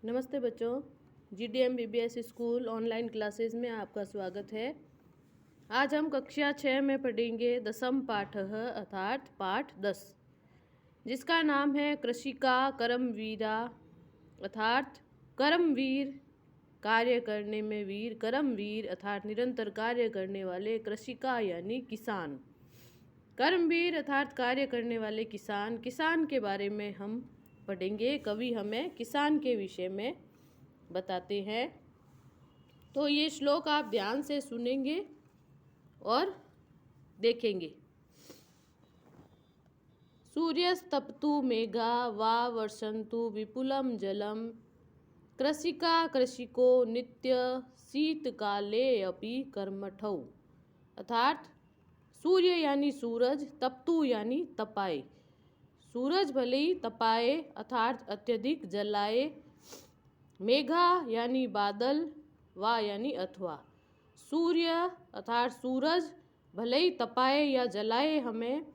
नमस्ते बच्चों, GDM BBS school online classes में आपका स्वागत है। आज हम कक्षा 6 में पढ़ेंगे दसम पाठ अर्थात पाठ 10, जिसका नाम है कृषिका कर्मवीरा अर्थात कर्मवीर, कार्य करने में वीर, कर्मवीर अर्थात निरंतर कार्य करने वाले, कृषिका यानी किसान, कर्मवीर अर्थात कार्य करने वाले किसान। किसान के बारे में हम पढ़ेंगे। कवि हमें किसान के विषय में बताते हैं। तो ये श्लोक आप ध्यान से सुनेंगे और देखेंगे। सूर्यस्तप्तु मेघा वा वर्षन्तु विपुलं जलम, कृषिका कृषिको नित्य शीतकाले अपि कर्मठौ। अर्थात सूर्य यानी सूरज, तप्तु यानी तपाए, सूरज भले ही तपाए अर्थात अत्यधिक जलाए, मेघा यानी बादल, वा यानी अथवा, सूर्य अर्थात सूरज भले ही तपाए या जलाए हमें,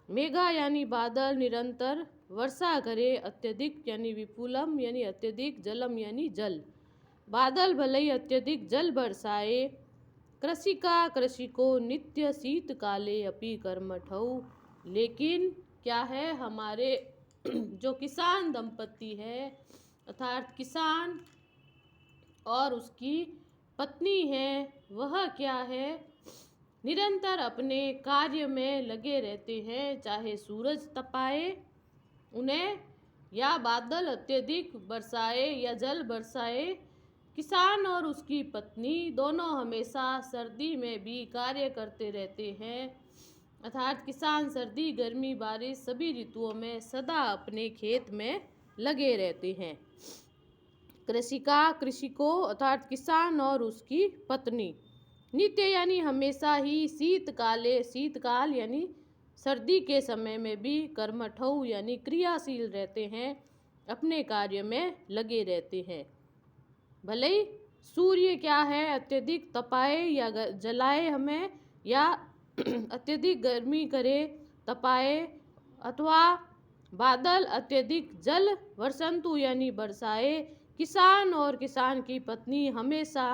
मेघा यानी बादल निरंतर वर्षा करे, अत्यधिक यानी विपुलम यानी अत्यधिक, जलम यानी जल, बादल भले ही अत्यधिक जल बरसाए, कृषिका कृषि को नित्य शीतकाले अपि कर्मठौ। लेकिन क्या है, हमारे जो किसान दंपति है अर्थात किसान और उसकी पत्नी है, वह क्या है, निरंतर अपने कार्य में लगे रहते हैं। चाहे सूरज तपाए उन्हें या बादल अत्यधिक बरसाए या जल बरसाए, किसान और उसकी पत्नी दोनों हमेशा सर्दी में भी कार्य करते रहते हैं। अर्थात किसान सर्दी गर्मी बारिश सभी ऋतुओं में सदा अपने खेत में लगे रहते हैं। कृषिका कृषि को अर्थात किसान और उसकी पत्नी, नित्य यानी हमेशा ही, शीतकाले शीतकाल यानी सर्दी के समय में भी, कर्मठौ यानी क्रियाशील रहते हैं, अपने कार्य में लगे रहते हैं। भले ही सूर्य क्या है, अत्यधिक तपाए या जलाए हमें, या अत्यधिक गर्मी करे तपाए, अथवा बादल अत्यधिक जल वर्षन्तु यानी बरसाए, किसान और किसान की पत्नी हमेशा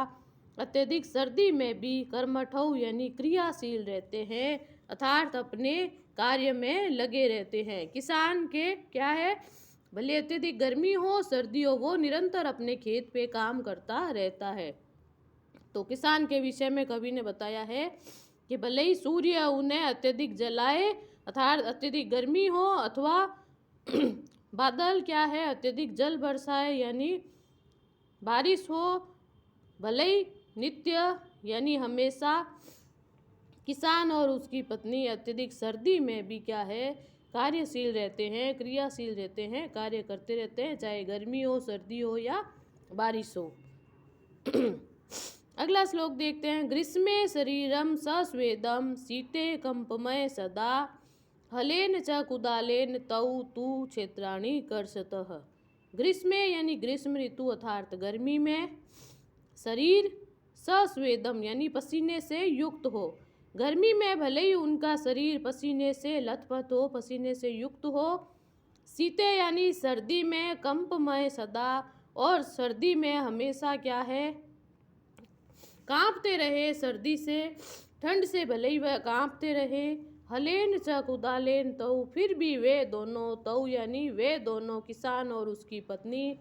अत्यधिक सर्दी में भी कर्मठौ यानी क्रियाशील रहते हैं अर्थात अपने कार्य में लगे रहते हैं। किसान के क्या है, भले अत्यधिक गर्मी हो सर्दी हो, वो निरंतर अपने खेत पे काम करता रहता है। तो किसान के विषय में कवि ने बताया है कि भले ही सूर्य उन्हें अत्यधिक जलाए अर्थात अत्यधिक गर्मी हो, अथवा बादल क्या है अत्यधिक जल बरसाए यानी बारिश हो, भले ही नित्य यानी हमेशा, किसान और उसकी पत्नी अत्यधिक सर्दी में भी क्या है, कार्यशील रहते हैं, क्रियाशील रहते हैं, कार्य करते रहते हैं, चाहे गर्मी हो सर्दी हो या बारिश हो। अगला श्लोक देखते हैं। ग्रीष्मे शरीरम सस्वेदम शीते कंपमय सदा, हलेन च कुदालेन तौ तु क्षेत्राणि कर्षतः। ग्रीष्मे यानी ग्रीष्म ऋतु अर्थात गर्मी में, शरीर सस्वेदम यानी पसीने से युक्त हो, गर्मी में भले ही उनका शरीर पसीने से लथपथ हो, पसीने से युक्त हो, शीते यानी सर्दी में, कंपमय सदा और सर्दी में हमेशा क्या है, कांपते रहे, सर्दी से ठंड से भले ही वह कांपते रहे, हलेन च कुदालेन तौ, फिर भी वे दोनों, तौ यानी वे दोनों, किसान और उसकी पत्नी,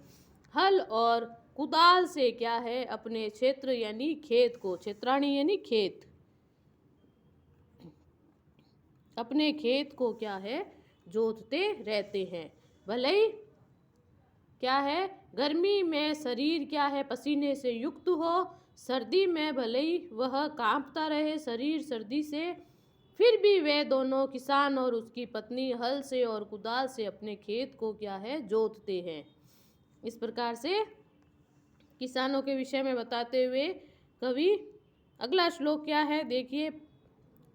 हल और कुदाल से क्या है, अपने क्षेत्र यानी खेत को, क्षेत्राणी यानी खेत, अपने खेत को क्या है, जोतते रहते हैं। भले ही क्या है, गर्मी में शरीर क्या है, पसीने से युक्त हो, सर्दी में भले ही वह कांपता रहे शरीर सर्दी से, फिर भी वे दोनों, किसान और उसकी पत्नी, हल से और कुदाल से अपने खेत को क्या है, जोतते हैं। इस प्रकार से किसानों के विषय में बताते हुए कवि अगला श्लोक क्या है देखिए।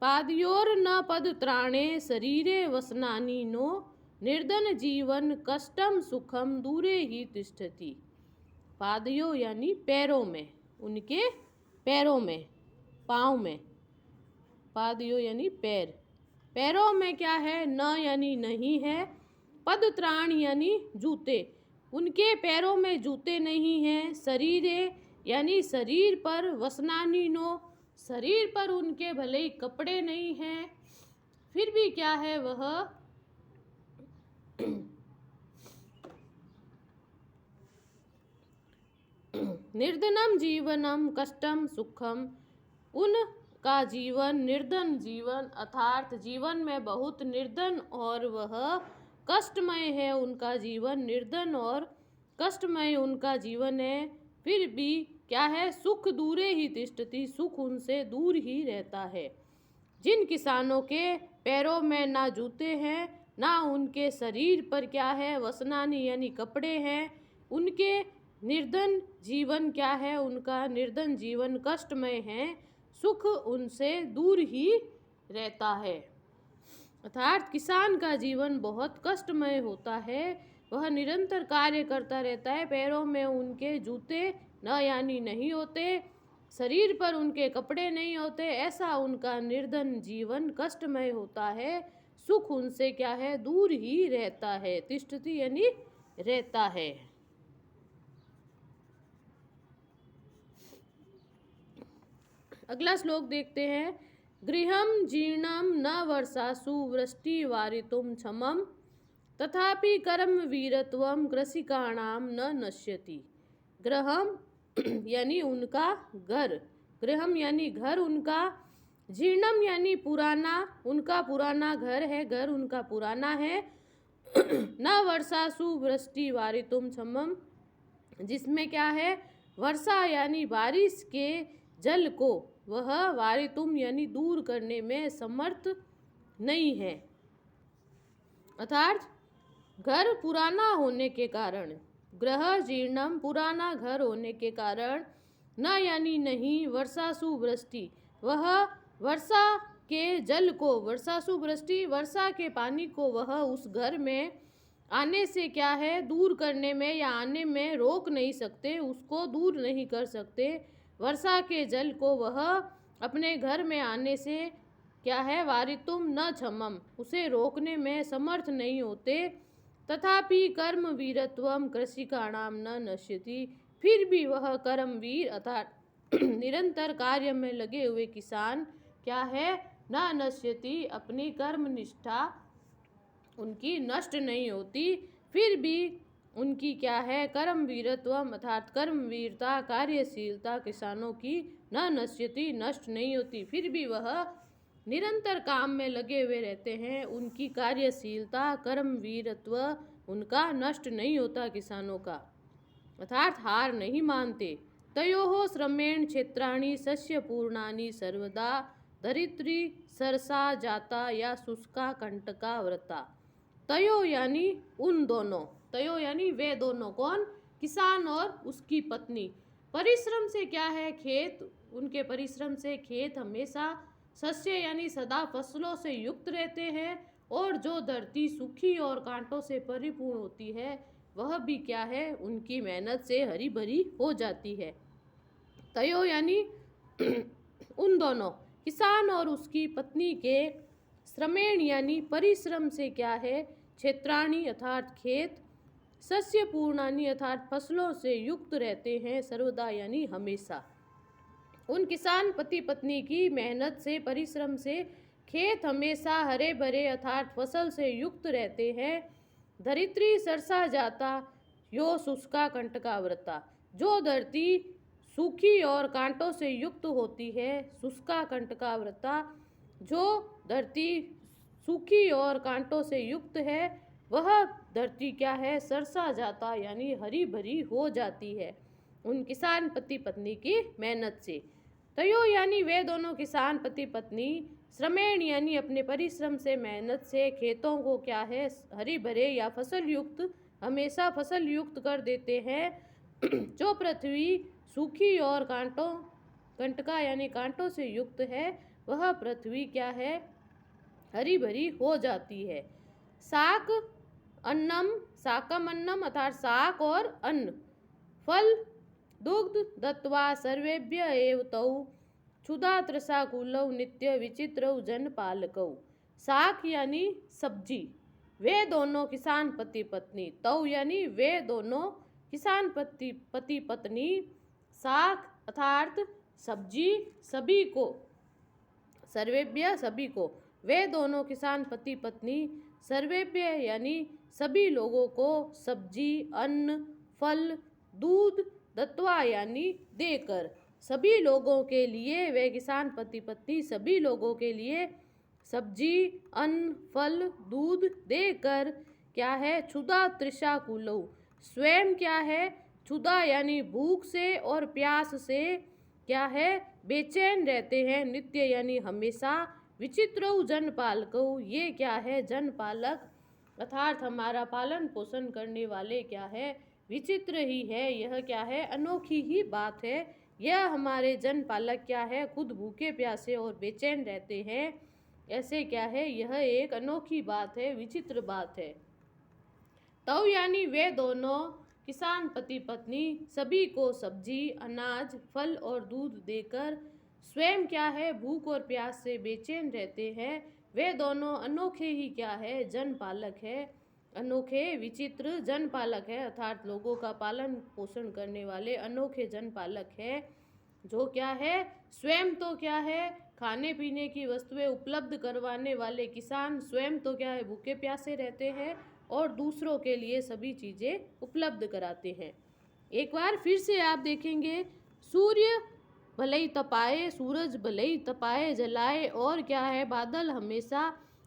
पादयोर न पद त्राणे शरीरे वसनानि नो, निर्धन जीवन कष्टम सुखम दूरे ही तिष्ठति। पादयो यानी पैरों में, उनके पैरों में, पाँव में, पादयो यानी पैर, पैरों में क्या है, न यानी नहीं है, पद त्राण यानी जूते, उनके पैरों में जूते नहीं हैं। शरीरे यानी शरीर पर, वसनानी नो, शरीर पर उनके भले ही कपड़े नहीं हैं, फिर भी क्या है वह निर्धनम जीवनम कष्टम सुखम, उनका जीवन निर्धन जीवन अर्थात जीवन में बहुत निर्धन और वह कष्टमय है। उनका जीवन निर्धन और कष्टमय उनका जीवन है, फिर भी क्या है, सुख दूरे ही तिष्ठति, सुख उनसे दूर ही रहता है। जिन किसानों के पैरों में ना जूते हैं, ना उनके शरीर पर क्या है वसनानी यानी कपड़े हैं, उनके निर्धन जीवन क्या है, उनका निर्धन जीवन कष्टमय है, सुख उनसे दूर ही रहता है। अर्थात किसान का जीवन बहुत कष्टमय होता है। वह निरंतर कार्य करता रहता है, पैरों में उनके जूते न यानी नहीं होते, शरीर पर उनके कपड़े नहीं होते, ऐसा उनका निर्धन जीवन कष्टमय होता है, सुख उनसे क्या है दूर ही रहता है। तिष्ठति यानी रहता है। अगला श्लोक देखते हैं। गृहम जीर्णम न वर्षासु वृष्टि वारितुम क्षमम तथापि कर्म वीरत्वम कृषिकाणाम न नश्यति। गृहम यानी उनका घर, गृहम यानी घर उनका, जीर्णम यानी पुराना, उनका पुराना घर है, घर उनका पुराना है। न वर्षासु वृष्टि वारितुम क्षमम, जिसमें क्या है वर्षा यानी बारिश के जल को वह वारितुम यानी दूर करने में समर्थ नहीं है। अर्थात घर पुराना होने के कारण, गृह जीर्णम पुराना घर होने के कारण, न यानी नहीं, वर्षासु वृष्टि, वह वर्षा के जल को, वर्षासु वृष्टि वर्षा के पानी को वह उस घर में आने से क्या है दूर करने में या आने में रोक नहीं सकते, उसको दूर नहीं कर सकते। वर्षा के जल को वह अपने घर में आने से क्या है वारितुम न क्षमम, उसे रोकने में समर्थ नहीं होते। तथापि कर्म वीरत्वम कृषिकाणाम न नश्यति, फिर भी वह कर्मवीर अर्थात निरंतर कार्य में लगे हुए किसान क्या है न नश्यति, अपनी कर्म निष्ठा उनकी नष्ट नहीं होती, फिर भी उनकी क्या है कर्म वीरत्वम अर्थात कर्म वीरता कार्यशीलता किसानों की न नश्यति नष्ट नहीं होती, फिर भी वह निरंतर काम में लगे हुए रहते हैं, उनकी कार्यशीलता कर्म वीरत्व उनका नष्ट नहीं होता किसानों का, अर्थात हार नहीं मानते। तयोः श्रमेण क्षेत्राणि सस्य पूर्णानि सर्वदा धरित्री सरसा जाता या शुष्का कंटका व्रता। तयो यानी उन दोनों, तयो यानी वे दोनों, कौन, किसान और उसकी पत्नी। परिश्रम से क्या है खेत, उनके परिश्रम से खेत हमेशा सस्य यानी सदा फसलों से युक्त रहते हैं, और जो धरती सूखी और कांटों से परिपूर्ण होती है वह भी क्या है उनकी मेहनत से हरी भरी हो जाती है। तयो यानी उन दोनों, किसान और उसकी पत्नी के श्रमेण यानी परिश्रम से क्या है क्षेत्राणि अर्थात खेत, सस्य पूर्णानि अर्थात फसलों से युक्त रहते हैं, सर्वदा यानी हमेशा। उन किसान पति पत्नी की मेहनत से परिश्रम से खेत हमेशा हरे भरे अर्थात फसल से युक्त रहते हैं। धरित्री सरसा जाता यो शुष्का कंटका व्रता, जो धरती सूखी और कांटों से युक्त होती है, शुष्का कंटका व्रता, जो धरती सूखी और कांटों से युक्त है वह धरती क्या है सरसा जाता यानी हरी भरी हो जाती है उन किसान पति पत्नी की मेहनत से। तयो यानी वे दोनों किसान पति पत्नी, श्रमेण यानी अपने परिश्रम से मेहनत से खेतों को क्या है हरी भरे या फसल युक्त हमेशा फसल युक्त कर देते हैं। जो पृथ्वी सूखी और कंटका यानी कांटों से युक्त है वह पृथ्वी क्या है हरी भरी हो जाती है। शाक अन्नम, शाकम अन्नम अर्थात शाक और अन्न, फल दुग्ध दत्वा सर्वेभ्य एव तौ क्षुधा त्रसाकुलौ नित्य विचित्रौ जन पालकौ। शाक यानी सब्जी, वे दोनों किसान पति पत्नी। तौ यानी वे दोनों किसान पति पत्नी। शाक अर्थात सब्जी, सभी को, सर्वेभ्य सभी को। वे दोनों किसान पति पत्नी सर्वेभ्य यानी सभी लोगों को सब्जी, अन्न, फल, दूध दत्वा यानी देकर। सभी लोगों के लिए, वे किसान पति पत्नी सभी लोगों के लिए सब्जी, अन्न, फल, दूध देकर क्या है, क्षुधा तृषा कुलौ, स्वयं क्या है, क्षुधा यानी भूख से और प्यास से क्या है, बेचैन रहते हैं। नित्य यानी हमेशा। विचित्रौ जन पालकौ, ये क्या है, जन पालक अर्थात हमारा पालन पोषण करने वाले क्या है, विचित्र ही है। यह क्या है, अनोखी ही बात है। यह हमारे जन पालक क्या है, खुद भूखे प्यासे और बेचैन रहते हैं। ऐसे क्या है, यह एक अनोखी बात है, विचित्र बात है। तौ यानी वे दोनों किसान पति पत्नी सभी को सब्जी, अनाज, फल और दूध देकर स्वयं क्या है, भूख और प्यास से बेचैन रहते हैं। वे दोनों अनोखे ही क्या है, जन पालक है। अनोखे विचित्र जन पालक है अर्थात लोगों का पालन पोषण करने वाले अनोखे जन पालक है। जो क्या है, स्वयं तो क्या है, खाने पीने की वस्तुएं उपलब्ध करवाने वाले किसान स्वयं तो क्या है, भूखे प्यासे रहते हैं और दूसरों के लिए सभी चीज़ें उपलब्ध कराते हैं। एक बार फिर से आप देखेंगे, सूर्य भले ही तपाए, सूरज भले ही तपाए जलाए, और क्या है, बादल हमेशा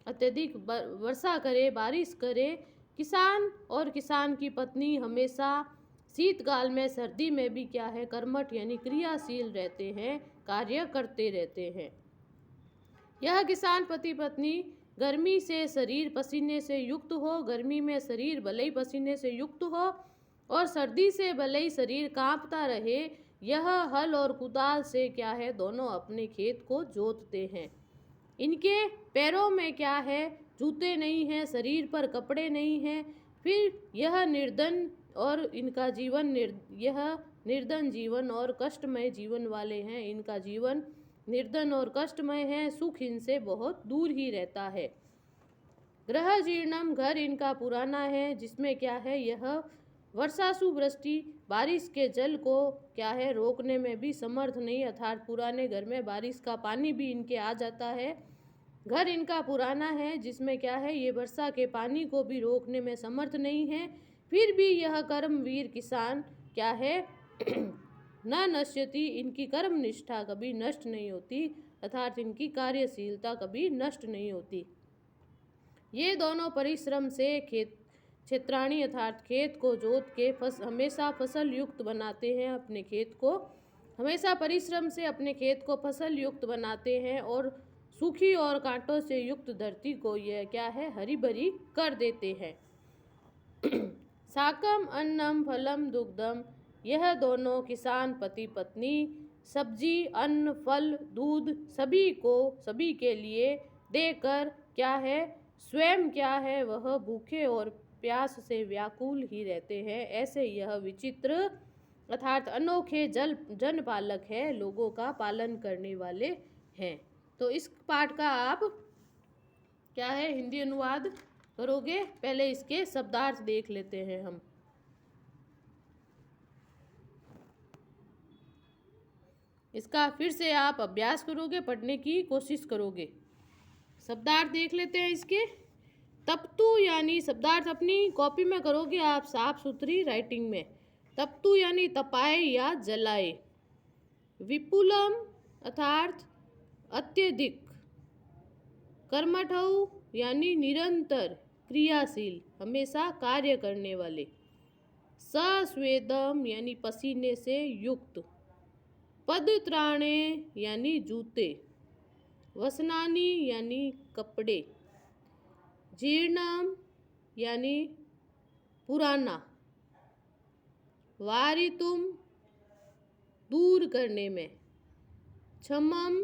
अत्यधिक वर्षा करे, बारिश करे, किसान और किसान की पत्नी हमेशा शीतकाल में, सर्दी में भी क्या है, कर्मठ यानी क्रियाशील रहते हैं, कार्य करते रहते हैं। यह किसान पति पत्नी गर्मी से शरीर पसीने से युक्त हो, गर्मी में शरीर भले ही पसीने से युक्त हो और सर्दी से भले ही शरीर कांपता रहे, यह हल और कुदाल से क्या है, दोनों अपने खेत को जोतते हैं। इनके पैरों में क्या है, जूते नहीं हैं, शरीर पर कपड़े नहीं हैं, फिर यह निर्धन और इनका जीवन यह निर्धन जीवन और कष्टमय जीवन वाले हैं। इनका जीवन निर्धन और कष्टमय है, सुख इनसे बहुत दूर ही रहता है। गृह जीर्णम, घर इनका पुराना है, जिसमें क्या है, यह वर्षासु वृष्टि, बारिश के जल को क्या है, रोकने में भी समर्थ नहीं, अर्थात पुराने घर में बारिश का पानी भी इनके आ जाता है। घर इनका पुराना है, जिसमें क्या है, ये वर्षा के पानी को भी रोकने में समर्थ नहीं है। फिर भी यह कर्मवीर किसान क्या है न नश्यति, इनकी कर्म निष्ठा कभी नष्ट नहीं होती, अर्थात इनकी कार्यशीलता कभी नष्ट नहीं होती। ये दोनों परिश्रम से क्षेत्राणी अर्थात खेत को जोत के हमेशा फसल युक्त बनाते हैं। अपने खेत को हमेशा परिश्रम से अपने खेत को फसल युक्त बनाते हैं और सूखी और कांटों से युक्त धरती को यह क्या है, हरी भरी कर देते हैं। साकम अन्नम फलम दुग्धम, यह दोनों किसान पति पत्नी सब्जी, अन्न, फल, दूध सभी को, सभी के लिए देकर क्या है, स्वयं क्या है, वह भूखे और प्यास से व्याकुल ही रहते हैं। ऐसे यह विचित्र अर्थात अनोखे जन पालक है, लोगों का पालन करने वाले हैं। तो इस पाठ का आप क्या है, हिंदी अनुवाद करोगे। पहले इसके शब्दार्थ देख लेते हैं हम। इसका फिर से आप अभ्यास करोगे, पढ़ने की कोशिश करोगे। शब्दार्थ देख लेते हैं इसके। तप्तु यानी शब्दार्थ अपनी कॉपी में करोगे आप साफ सुथरी राइटिंग में। तप्तु यानी तपाए या जलाए। विपुलम अर्थात अत्यधिक। कर्मठौ यानी निरंतर क्रियाशील, हमेशा कार्य करने वाले। सस्वेदम यानी पसीने से युक्त। पदत्राणे यानी जूते। वसनानी यानी कपड़े। जीर्णम यानी पुराना। वारितुम दूर करने में। क्षमम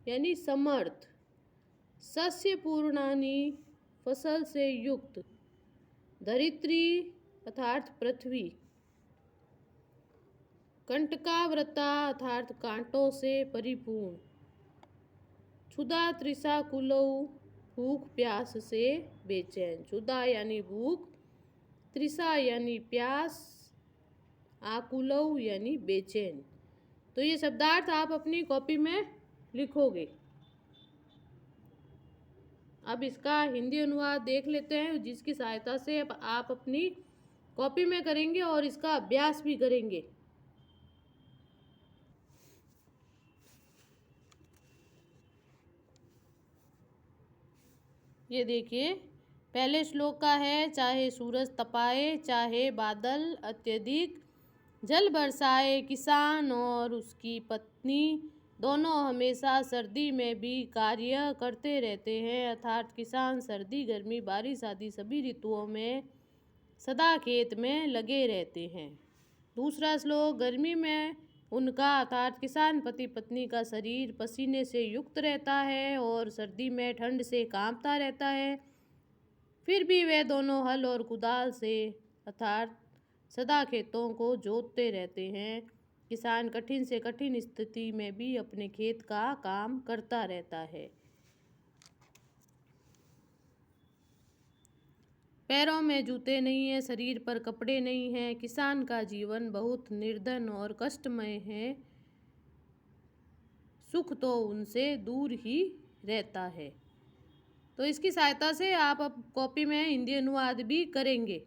यानी समर्थ। सस्य पूर्णानी फसल से युक्त। धरित्री अर्थात पृथ्वी। कंटकावृता अर्थात कांटों से परिपूर्ण। क्षुधा तृषा कुलौ भूख प्यास से बेचैन। क्षुधा यानी भूख, तृषा यानी प्यास, आकुलौ यानी बेचैन। तो ये शब्दार्थ आप अपनी कॉपी में लिखोगे। अब इसका हिंदी अनुवाद देख लेते हैं, जिसकी सहायता से आप अपनी कॉपी में करेंगे और इसका अभ्यास भी करेंगे। ये देखिए, पहले श्लोक का है, चाहे सूरज तपाए, चाहे बादल अत्यधिक जल बरसाए, किसान और उसकी पत्नी दोनों हमेशा सर्दी में भी कार्य करते रहते हैं। अर्थात किसान सर्दी, गर्मी, बारिश आदि सभी ऋतुओं में सदा खेत में लगे रहते हैं। दूसरा श्लोक, गर्मी में उनका अर्थात किसान पति पत्नी का शरीर पसीने से युक्त रहता है और सर्दी में ठंड से कांपता रहता है, फिर भी वे दोनों हल और कुदाल से अर्थात सदा खेतों को जोतते रहते हैं। किसान कठिन से कठिन स्थिति में भी अपने खेत का काम करता रहता है। पैरों में जूते नहीं है, शरीर पर कपड़े नहीं हैं, किसान का जीवन बहुत निर्धन और कष्टमय है, सुख तो उनसे दूर ही रहता है। तो इसकी सहायता से आप अब कॉपी में हिंदी अनुवाद भी करेंगे।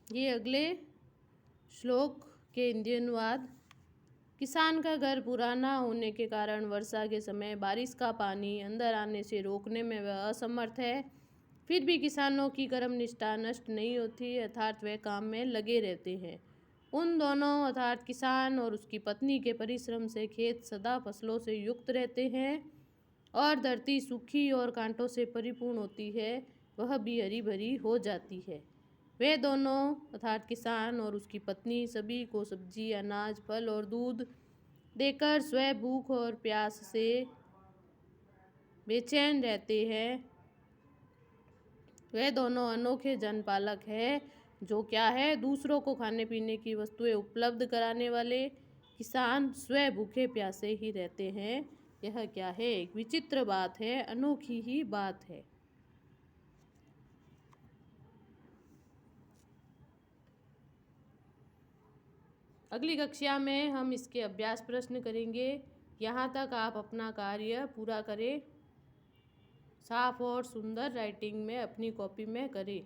ये अगले श्लोक के हिंदी अनुवाद। किसान का घर पुराना होने के कारण वर्षा के समय बारिश का पानी अंदर आने से रोकने में वह असमर्थ है, फिर भी किसानों की कर्मनिष्ठा नष्ट नहीं होती, अर्थात वे काम में लगे रहते हैं। उन दोनों अर्थात किसान और उसकी पत्नी के परिश्रम से खेत सदा फसलों से युक्त रहते हैं और धरती सूखी और कांटों से परिपूर्ण होती है, वह भी हरी भरी हो जाती है। वे दोनों अर्थात किसान और उसकी पत्नी सभी को सब्जी, अनाज, फल और दूध देकर स्वयं भूख और प्यास से बेचैन रहते हैं। वे दोनों अनोखे जनपालक हैं, जो क्या है, दूसरों को खाने पीने की वस्तुएं उपलब्ध कराने वाले। किसान स्वयं भूखे प्यासे ही रहते हैं। यह क्या है, एक विचित्र बात है, अनोखी ही बात है। अगली कक्षा में हम इसके अभ्यास प्रश्न करेंगे। यहाँ तक आप अपना कार्य पूरा करें, साफ और सुंदर राइटिंग में अपनी कॉपी में करें।